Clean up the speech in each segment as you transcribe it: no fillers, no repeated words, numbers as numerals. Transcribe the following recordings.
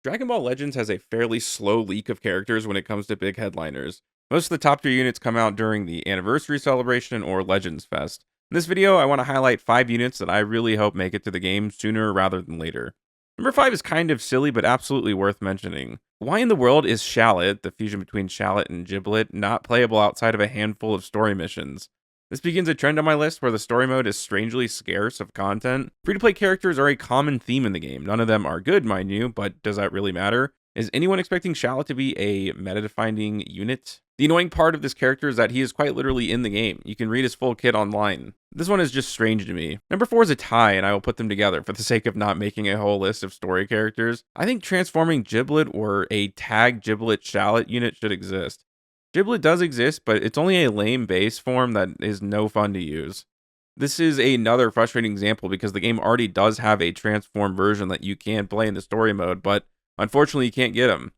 Dragon Ball Legends has a fairly slow leak of characters when it comes to big headliners. Most of the top tier units come out during the anniversary celebration or Legends Fest. In this video, I want to highlight 5 units that I really hope make it to the game sooner rather than later. Number 5 is kind of silly, but absolutely worth mentioning. Why in the world is Shallot, the fusion between Shallot and Giblet, not playable outside of a handful of story missions? This begins a trend on my list where the story mode is strangely scarce of content. Free to play characters are a common theme in the game. None of them are good, mind you, but does that really matter? Is anyone expecting Shallot to be a meta defining unit? The annoying part of this character is that he is quite literally in the game. You can read his full kit online. This one is just strange to me. Number 4 is a tie, and I will put them together for the sake of not making a whole list of story characters. I think transforming Giblet or a tag Giblet Shallot unit should exist. Giblet does exist, but it's only a lame base form that is no fun to use. This is another frustrating example because the game already does have a transformed version that you can play in the story mode, but unfortunately you can't get him.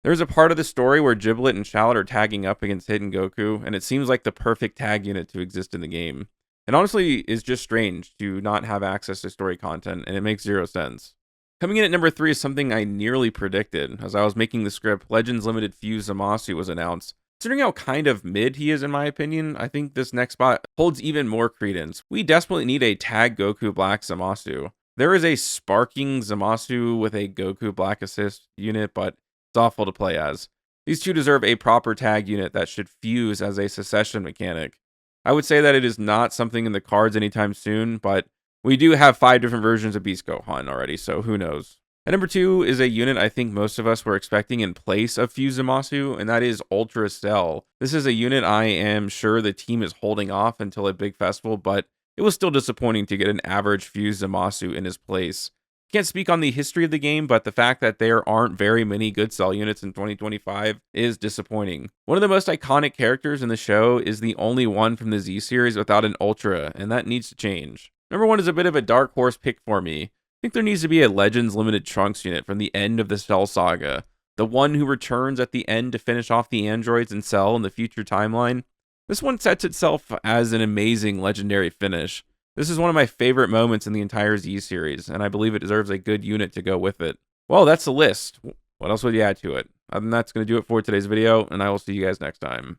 There's a part of the story where Giblet and Shallot are tagging up against Hidden Goku, and it seems like the perfect tag unit to exist in the game. It honestly is just strange to not have access to story content, and it makes zero sense. Coming in at number 3 is something I nearly predicted. As I was making the script, Legends Limited Fuse Zamasu was announced. Considering how kind of mid he is in my opinion, I think this next spot holds even more credence. We desperately need a tag Goku Black Zamasu. There is a sparking Zamasu with a Goku Black Assist unit, but it's awful to play as. These two deserve a proper tag unit that should fuse as a succession mechanic. I would say that it is not something in the cards anytime soon, but we do have 5 different versions of Beast Gohan already, so who knows. At number 2 is a unit I think most of us were expecting in place of Fuse Zamasu, and that is Ultra Cell. This is a unit I am sure the team is holding off until a big festival, but it was still disappointing to get an average Fuse Zamasu in his place. Can't speak on the history of the game, but the fact that there aren't very many good Cell units in 2025 is disappointing. One of the most iconic characters in the show is the only one from the Z series without an Ultra, and that needs to change. Number 1 is a bit of a dark horse pick for me. I think there needs to be a Legends Limited Trunks unit from the end of the Cell saga. The one who returns at the end to finish off the androids in Cell in the future timeline. This one sets itself as an amazing legendary finish. This is one of my favorite moments in the entire Z series, and I believe it deserves a good unit to go with it. Well, that's the list. What else would you add to it? Other than that, that's going to do it for today's video, and I will see you guys next time.